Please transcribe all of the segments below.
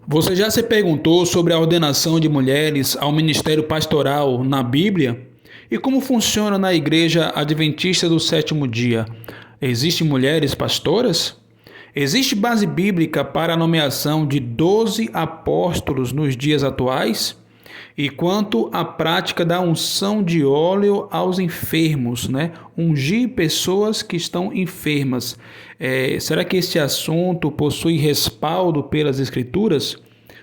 Você já se perguntou sobre a ordenação de mulheres ao ministério pastoral na Bíblia? E como funciona na Igreja Adventista do Sétimo Dia? Existem mulheres pastoras? Existe base bíblica para a nomeação de 12 apóstolos nos dias atuais? E quanto à prática da unção de óleo aos enfermos, né? Ungir pessoas que estão enfermas. Será que este assunto possui respaldo pelas Escrituras?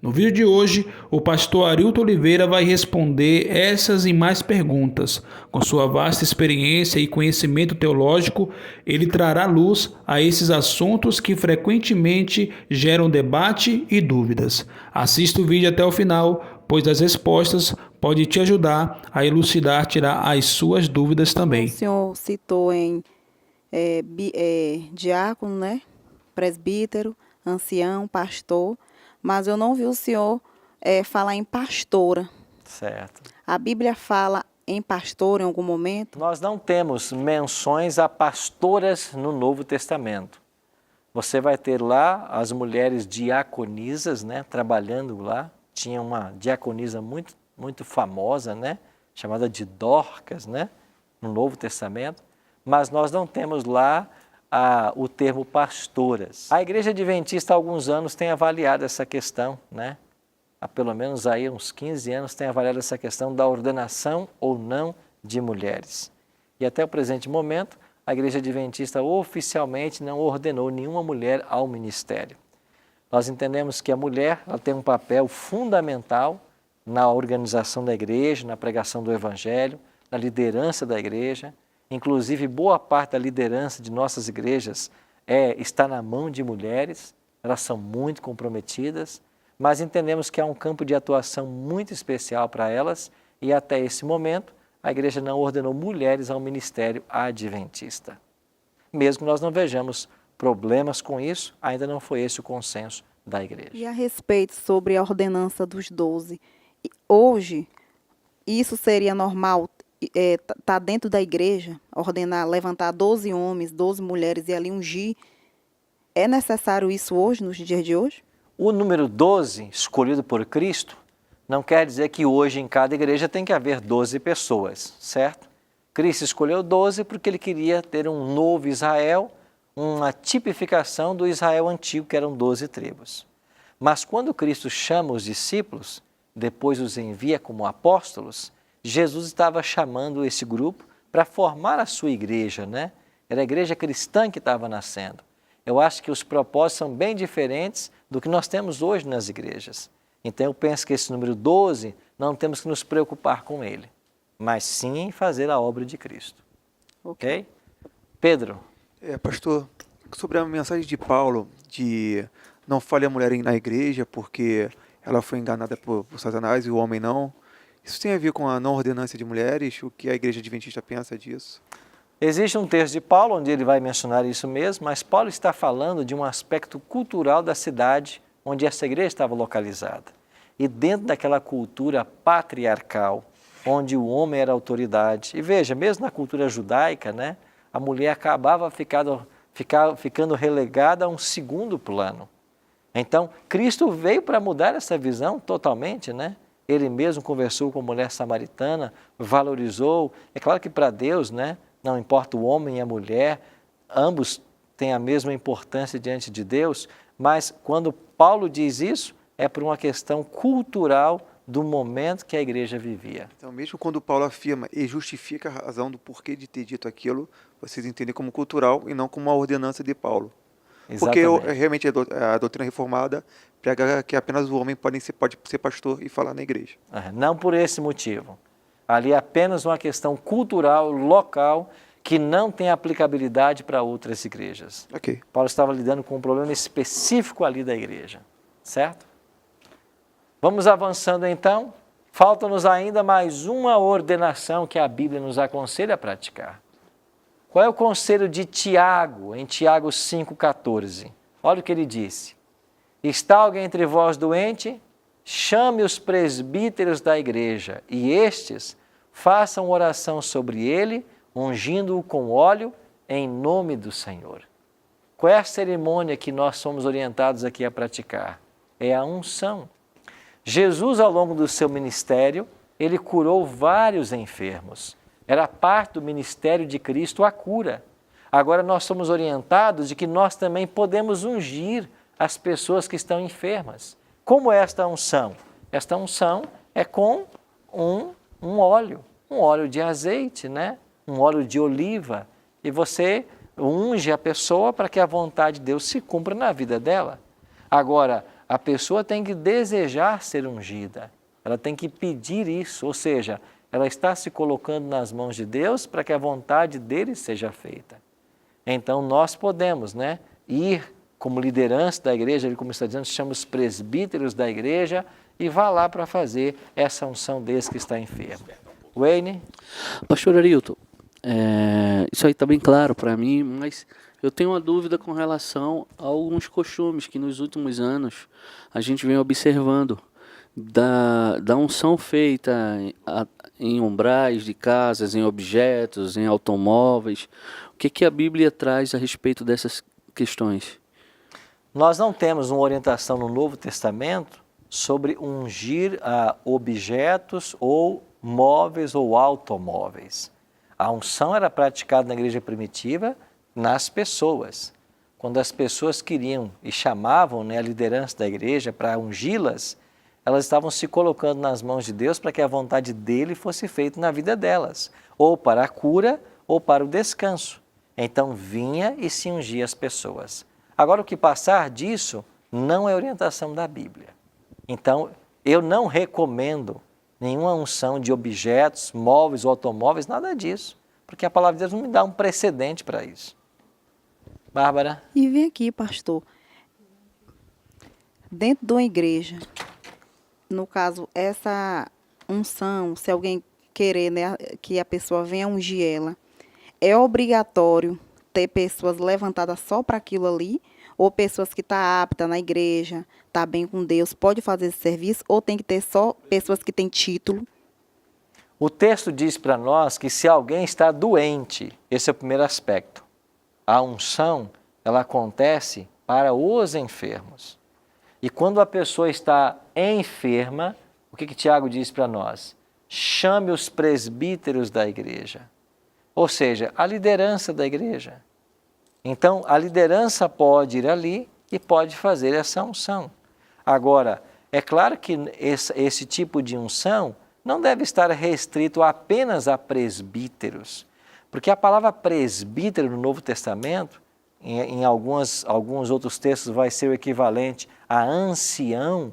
No vídeo de hoje, o pastor Arilton Oliveira vai responder essas e mais perguntas. Com sua vasta experiência e conhecimento teológico, ele trará luz a esses assuntos que frequentemente geram debate e dúvidas. Assista o vídeo até o final, pois as respostas podem te ajudar a elucidar, tirar as suas dúvidas O também. senhor citou em diácono, né? Presbítero, ancião, pastor, mas eu não vi o senhor falar em pastora. Certo. A Bíblia fala em pastor em algum momento? Nós não temos menções a pastoras no Novo Testamento. Você vai ter lá as mulheres diaconisas, né, trabalhando lá. Tinha uma diaconisa muito famosa, né, chamada de Dorcas, né, no Novo Testamento. Mas nós não temos lá o termo pastoras. A Igreja Adventista há alguns anos tem avaliado essa questão, né? Há pelo menos aí uns 15 anos tem avaliado essa questão da ordenação ou não de mulheres. E até o presente momento, a Igreja Adventista oficialmente não ordenou nenhuma mulher ao ministério. Nós entendemos que a mulher ela tem um papel fundamental na organização da igreja, na pregação do Evangelho, na liderança da igreja. Inclusive, boa parte da liderança de nossas igrejas está na mão de mulheres, elas são muito comprometidas, mas entendemos que há um campo de atuação muito especial para elas e até esse momento a igreja não ordenou mulheres ao ministério adventista. Mesmo que nós não vejamos problemas com isso, ainda não foi esse o consenso da igreja. E a respeito sobre a ordenança dos 12, hoje isso seria normal? Tá dentro da igreja, ordenar, levantar 12 homens, 12 mulheres e ali ungir? É necessário isso hoje, nos dias de hoje? O número 12, escolhido por Cristo, não quer dizer que hoje em cada igreja tem que haver 12 pessoas, certo? Cristo escolheu 12 porque ele queria ter um novo Israel, uma tipificação do Israel antigo, que eram 12 tribos. Mas quando Cristo chama os discípulos, depois os envia como apóstolos, Jesus estava chamando esse grupo para formar a sua igreja, né? Era a igreja cristã que estava nascendo. Eu acho que os propósitos são bem diferentes do que nós temos hoje nas igrejas. Então eu penso que esse número 12, não temos que nos preocupar com ele, mas sim fazer a obra de Cristo. Ok? Pedro. Pastor, sobre a mensagem de Paulo de não fale a mulher na igreja porque ela foi enganada por Satanás e o homem não. Isso tem a ver com a não ordenância de mulheres? O que a Igreja Adventista pensa disso? Existe um texto de Paulo onde ele vai mencionar isso mesmo, mas Paulo está falando de um aspecto cultural da cidade onde essa igreja estava localizada. E dentro daquela cultura patriarcal, onde o homem era autoridade, e veja, mesmo na cultura judaica, né, a mulher acabava ficando relegada a um segundo plano. Então, Cristo veio para mudar essa visão totalmente, né? Ele mesmo conversou com a mulher samaritana, valorizou. É claro que para Deus, né, não importa o homem e a mulher, ambos têm a mesma importância diante de Deus, mas quando Paulo diz isso, é por uma questão cultural do momento que a igreja vivia. Então, mesmo quando Paulo afirma e justifica a razão do porquê de ter dito aquilo, vocês entendem como cultural e não como uma ordenança de Paulo. Exatamente. Porque realmente a doutrina reformada prega que apenas o homem pode ser pastor e falar na igreja. Não por esse motivo. Ali é apenas uma questão cultural, local, que não tem aplicabilidade para outras igrejas. Ok. Paulo estava lidando com um problema específico ali da igreja, certo? Vamos avançando então. Falta-nos ainda mais uma ordenação que a Bíblia nos aconselha a praticar. Qual é o conselho de Tiago, em Tiago 5,14? Olha o que ele disse. Está alguém entre vós doente? Chame os presbíteros da igreja e estes façam oração sobre ele, ungindo-o com óleo em nome do Senhor. Qual é a cerimônia que nós somos orientados aqui a praticar? é a unção. Jesus, ao longo do seu ministério, ele curou vários enfermos. Era parte do ministério de Cristo a cura. Agora nós somos orientados de que nós também podemos ungir as pessoas que estão enfermas. Como é esta unção? Esta unção é com um óleo de azeite, né? Um óleo de oliva. E você unge a pessoa para que a vontade de Deus se cumpra na vida dela. Agora, a pessoa tem que desejar ser ungida. Ela tem que pedir isso, ou seja, ela está se colocando nas mãos de Deus para que a vontade dele seja feita. Então, nós podemos, né, ir como liderança da igreja, como está dizendo, chamamos presbíteros da igreja, e vá lá para fazer essa unção desse que está enfermo. Wayne? Pastor Arilton, isso aí está bem claro para mim, mas eu tenho uma dúvida com relação a alguns costumes que nos últimos anos a gente vem observando da unção feita em umbrais de casas, em objetos, em automóveis. O que a Bíblia traz a respeito dessas questões? Nós não temos uma orientação no Novo Testamento sobre ungir objetos ou móveis ou automóveis. A unção era praticada na igreja primitiva nas pessoas. Quando as pessoas queriam e chamavam, né, a liderança da igreja para ungí-las, elas estavam se colocando nas mãos de Deus para que a vontade dele fosse feita na vida delas, ou para a cura ou para o descanso. Então vinha e se ungia as pessoas. Agora, o que passar disso não é orientação da Bíblia. Então, eu não recomendo nenhuma unção de objetos, móveis ou automóveis, nada disso, porque a palavra de Deus não me dá um precedente para isso. Bárbara? E vem aqui, pastor. Dentro de uma igreja, no caso, essa unção, se alguém querer, né, que a pessoa venha ungir ela, é obrigatório ter pessoas levantadas só para aquilo ali, ou pessoas que estão aptas na igreja, tá bem com Deus, pode fazer esse serviço, ou tem que ter só pessoas que têm título? O texto diz para nós que se alguém está doente, esse é o primeiro aspecto. A unção, ela acontece para os enfermos. E quando a pessoa está enferma, o que Tiago diz para nós? Chame os presbíteros da igreja. Ou seja, a liderança da igreja. Então, a liderança pode ir ali e pode fazer essa unção. Agora, é claro que esse tipo de unção não deve estar restrito apenas a presbíteros, porque a palavra presbítero no Novo Testamento, em alguns outros textos vai ser o equivalente a ancião,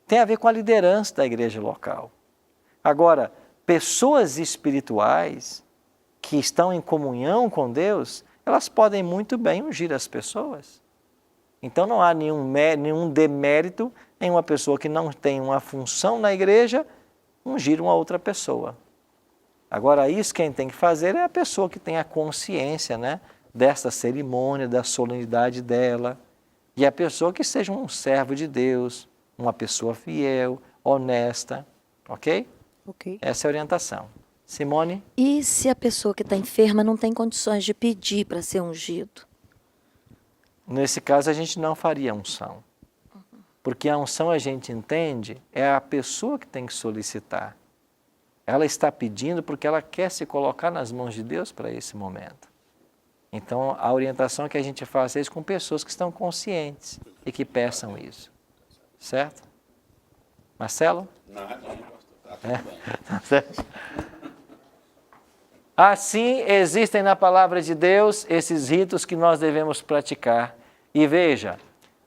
tem a ver com a liderança da igreja local. Agora, pessoas espirituais que estão em comunhão com Deus, elas podem muito bem ungir as pessoas. Então não há nenhum demérito em uma pessoa que não tem uma função na igreja ungir uma outra pessoa. Agora, isso quem tem que fazer é a pessoa que tem a consciência, né, dessa cerimônia, da solenidade dela, e a pessoa que seja um servo de Deus, uma pessoa fiel, honesta, ok? Ok. Essa é a orientação. Simone? E se a pessoa que está enferma não tem condições de pedir para ser ungido? Nesse caso, a gente não faria unção. Porque a unção, a gente entende, é a pessoa que tem que solicitar. Ela está pedindo porque ela quer se colocar nas mãos de Deus para esse momento. Então, a orientação é que a gente faça isso com pessoas que estão conscientes e que peçam isso. Certo? Marcelo? Não, Tá certo? Assim, existem na palavra de Deus esses ritos que nós devemos praticar. E veja,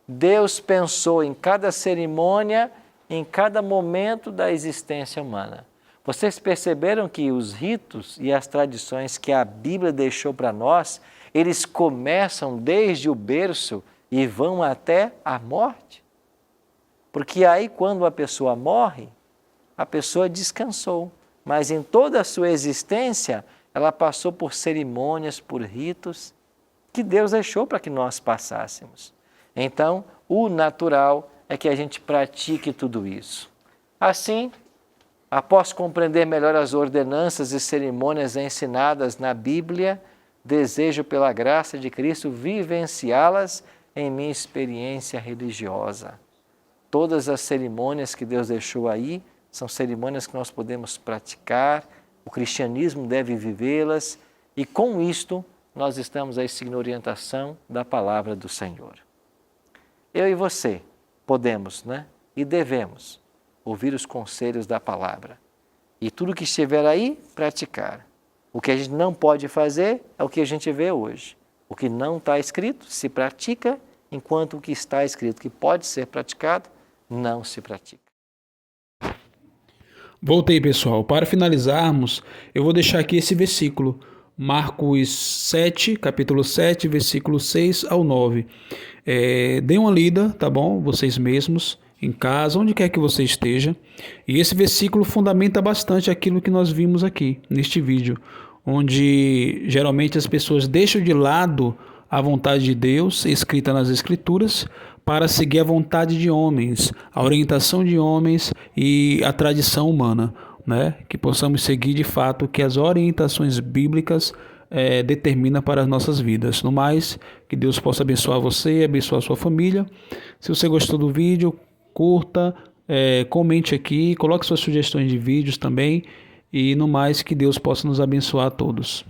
Deus pensou em cada cerimônia, em cada momento da existência humana. Vocês perceberam que os ritos e as tradições que a Bíblia deixou para nós, eles começam desde o berço e vão até a morte? Porque aí, quando a pessoa morre, a pessoa descansou. Mas em toda a sua existência, ela passou por cerimônias, por ritos, que Deus deixou para que nós passássemos. Então, o natural é que a gente pratique tudo isso. Assim, após compreender melhor as ordenanças e cerimônias ensinadas na Bíblia, desejo, pela graça de Cristo, vivenciá-las em minha experiência religiosa. Todas as cerimônias que Deus deixou aí são cerimônias que nós podemos praticar, o cristianismo deve vivê-las e com isto nós estamos aí seguindo a orientação da palavra do Senhor. Eu e você podemos, né? E devemos ouvir os conselhos da palavra e tudo que estiver aí, praticar. O que a gente não pode fazer é o que a gente vê hoje. O que não está escrito se pratica, enquanto o que está escrito que pode ser praticado, não se pratica. Voltei, pessoal. Para finalizarmos, eu vou deixar aqui esse versículo, Marcos 7, capítulo 7, versículo 6 ao 9. Dê uma lida, tá bom? Vocês mesmos, em casa, onde quer que você esteja. E esse versículo fundamenta bastante aquilo que nós vimos aqui, neste vídeo, onde geralmente as pessoas deixam de lado a vontade de Deus, escrita nas Escrituras, para seguir a vontade de homens, a orientação de homens e a tradição humana, né? Que possamos seguir de fato o que as orientações bíblicas determinam para as nossas vidas. No mais, que Deus possa abençoar você, abençoar a sua família. Se você gostou do vídeo, curta, comente aqui, coloque suas sugestões de vídeos também. E no mais, que Deus possa nos abençoar a todos.